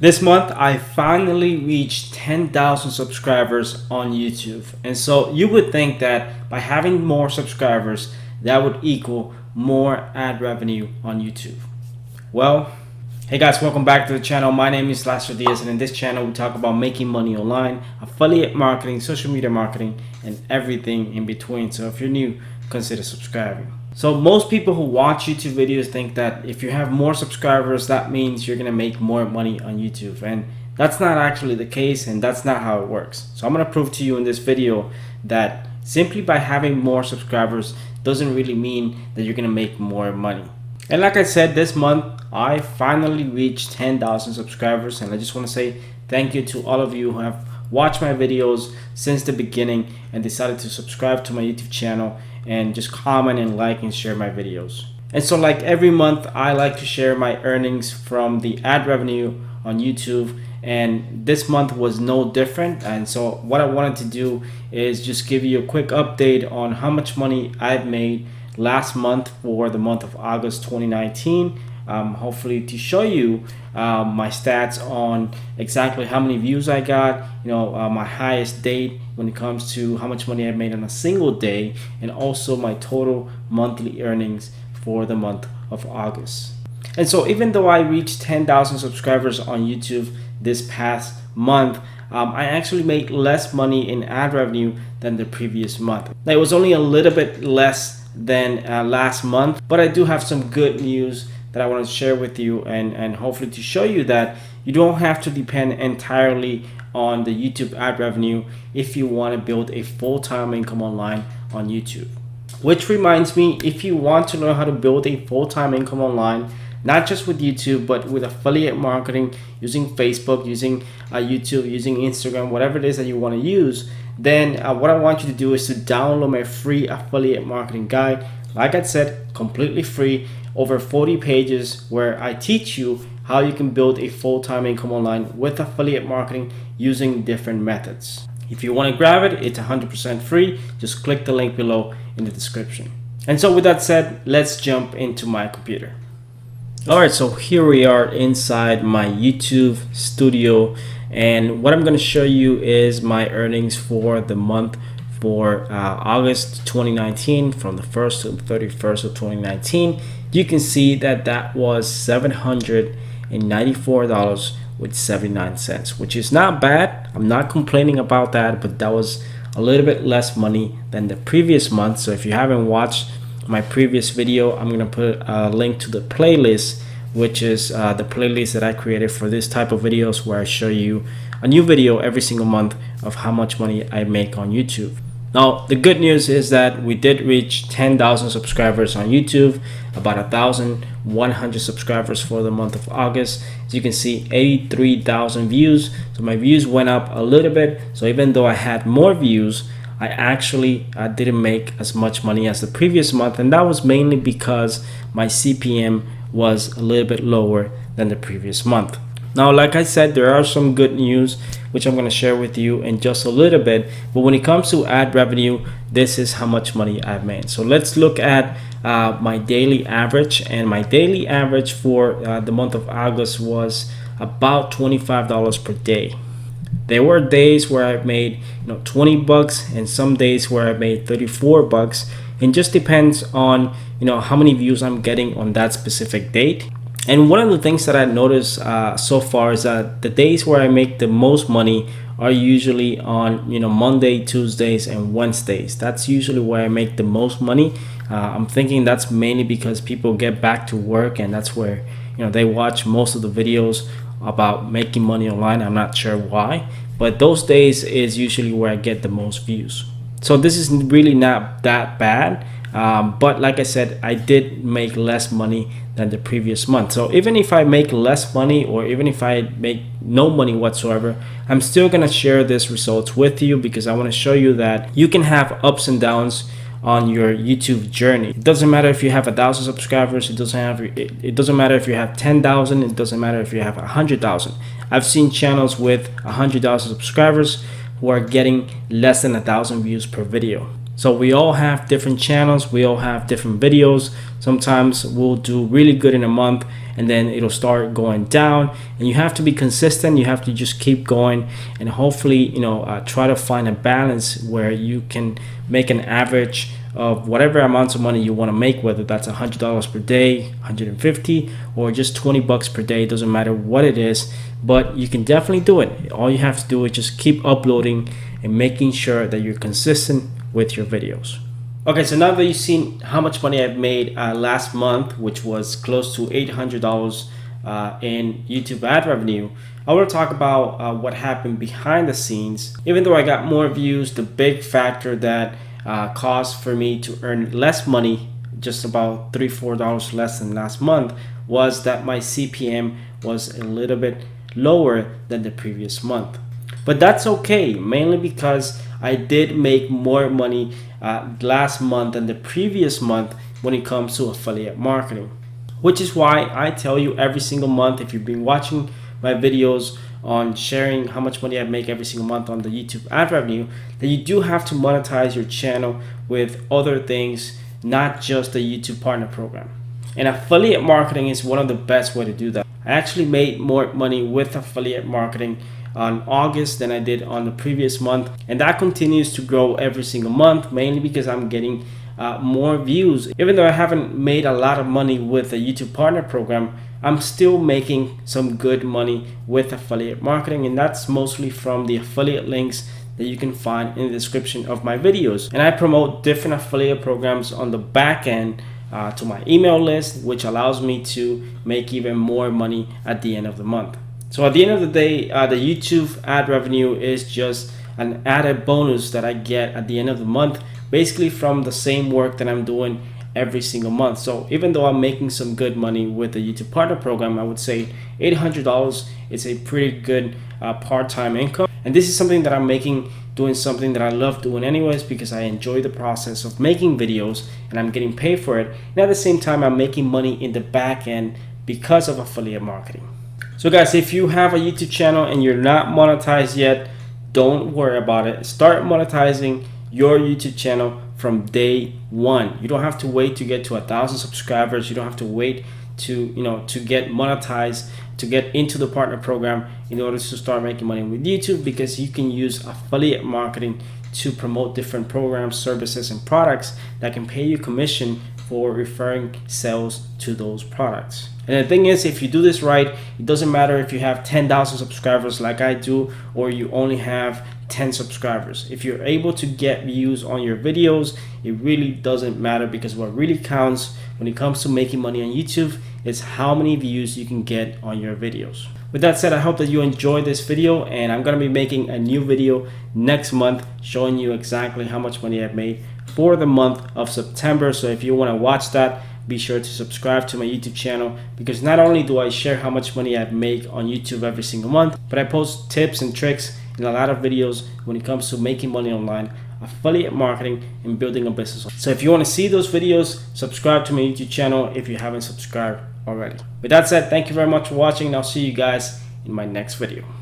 This month, I finally reached 10,000 subscribers on YouTube. And so you would think that by having more subscribers, that would equal more ad revenue on YouTube. Well, hey guys, welcome back to the channel. My name is Diaz, and in this channel, we talk about making money online, affiliate marketing, social media marketing, and everything in between. So if you're new, consider subscribing. So most people who watch YouTube videos think that if you have more subscribers, that means you're gonna make more money on YouTube, and that's not actually the case, and that's not how it works. So I'm gonna prove to you in this video that simply by having more subscribers doesn't really mean that you're gonna make more money. And like I said, this month I finally reached 10,000 subscribers, and I just want to say thank you to all of you who have watched my videos since the beginning and decided to subscribe to my YouTube channel and just comment and like and share my videos. And so like every month, I like to share my earnings from the ad revenue on YouTube, and this month was no different. And so what I wanted to do is just give you a quick update on how much money I've made last month for the month of August 2019. Hopefully to show you my stats on exactly how many views I got, my highest date when it comes to how much money I made on a single day, and also my total monthly earnings for the month of August. And so even though I reached 10,000 subscribers on YouTube this past month, I actually made less money in ad revenue than the previous month. Now, it was only a little bit less than last month, but I do have some good news that I want to share with you, and hopefully to show you that you don't have to depend entirely on the YouTube ad revenue if you want to build a full-time income online on YouTube. Which reminds me, if you want to learn how to build a full-time income online, not just with YouTube, but with affiliate marketing, using Facebook, using YouTube, using Instagram, whatever it is that you want to use, then what I want you to do is to download my free affiliate marketing guide. Like I said, completely free, over 40 pages where I teach you how you can build a full-time income online with affiliate marketing using different methods. If you want to grab it, it's 100% free. Just click the link below in the description. And so with that said, let's jump into my computer. Alright, so here we are inside my YouTube studio, and what I'm going to show you is my earnings for the month for August 2019, from the 1st to the 31st of 2019. You can see that that was $794.79, which is not bad. I'm not complaining about that, but that was a little bit less money than the previous month. So if you haven't watched my previous video, I'm going to put a link to the playlist, which is the playlist that I created for this type of videos, where I show you a new video every single month of how much money I make on YouTube. Now, the good news is that we did reach 10,000 subscribers on YouTube, about 1,100 subscribers for the month of August. As you can see, 83,000 views. So my views went up a little bit. So even though I had more views, I actually didn't make as much money as the previous month, and that was mainly because my CPM was a little bit lower than the previous month. Now, like I said, there are some good news which I'm going to share with you in just a little bit, but when it comes to ad revenue, this is how much money I've made. So let's look at my daily average, and my daily average for the month of August was about $25 per day. There were days where I made 20 bucks, and some days where I made 34 bucks. It just depends on how many views I'm getting on that specific date. And one of the things that I noticed so far is that the days where I make the most money are usually on Monday, Tuesdays, and Wednesdays. That's usually where I make the most money. I'm thinking that's mainly because people get back to work, and that's where they watch most of the videos about making money online. I'm not sure why, but those days is usually where I get the most views. So this is really not that bad, but like I said, I did make less money than the previous month. So even if I make less money, or even if I make no money whatsoever, I'm still gonna share these results with you, because I want to show you that you can have ups and downs on your YouTube journey. It doesn't matter if you have 1,000 subscribers. It doesn't matter if you have 10,000. It doesn't matter if you have 100,000. I've seen channels with 100,000 subscribers who are getting less than 1,000 views per video. So we all have different channels, we all have different videos. Sometimes we'll do really good in a month, and then it'll start going down. And you have to be consistent. You have to just keep going, and hopefully, try to find a balance where you can make an average of whatever amounts of money you want to make, whether that's $100 per day, 150, or just 20 bucks per day. It doesn't matter what it is, but you can definitely do it. All you have to do is just keep uploading and making sure that you're consistent with your videos. Okay, so now that you've seen how much money I've made last month, which was close to $800 in YouTube ad revenue, I want to talk about what happened behind the scenes. Even though I got more views, the big factor that caused for me to earn less money, just about $3-4 less than last month, was that my CPM was a little bit lower than the previous month. But that's okay, mainly because I did make more money last month than the previous month when it comes to affiliate marketing, which is why I tell you every single month, if you've been watching my videos on sharing how much money I make every single month on the YouTube ad revenue, that you do have to monetize your channel with other things, not just the YouTube partner program. And affiliate marketing is one of the best way to do that. I actually made more money with affiliate marketing on August than I did on the previous month, and that continues to grow every single month, mainly because I'm getting more views. Even though I haven't made a lot of money with the YouTube partner program, I'm still making some good money with affiliate marketing, and that's mostly from the affiliate links that you can find in the description of my videos. And I promote different affiliate programs on the back end to my email list, which allows me to make even more money at the end of the month. So at the end of the day, the YouTube ad revenue is just an added bonus that I get at the end of the month, basically from the same work that I'm doing every single month. So even though I'm making some good money with the YouTube partner program, I would say $800 is a pretty good part-time income. And this is something that I'm making doing something that I love doing anyways, because I enjoy the process of making videos and I'm getting paid for it. And at the same time, I'm making money in the back end because of affiliate marketing. So guys, if you have a YouTube channel and you're not monetized yet, don't worry about it. Start monetizing your YouTube channel from day one. You don't have to wait to get to 1,000 subscribers. You don't have to wait to get monetized, to get into the partner program in order to start making money with YouTube, because you can use affiliate marketing to promote different programs, services, and products that can pay you commission for referring sales to those products. And the thing is, if you do this right, it doesn't matter if you have 10,000 subscribers like I do, or you only have 10 subscribers. If you're able to get views on your videos, it really doesn't matter, because what really counts when it comes to making money on YouTube is how many views you can get on your videos. With that said, I hope that you enjoyed this video, and I'm going to be making a new video next month showing you exactly how much money I've made for the month of September. So if you want to watch that, be sure to subscribe to my YouTube channel, because not only do I share how much money I make on YouTube every single month, but I post tips and tricks and a lot of videos when it comes to making money online, affiliate marketing, and building a business. So if you want to see those videos, subscribe to my YouTube channel if you haven't subscribed already. With that said, thank you very much for watching, and I'll see you guys in my next video.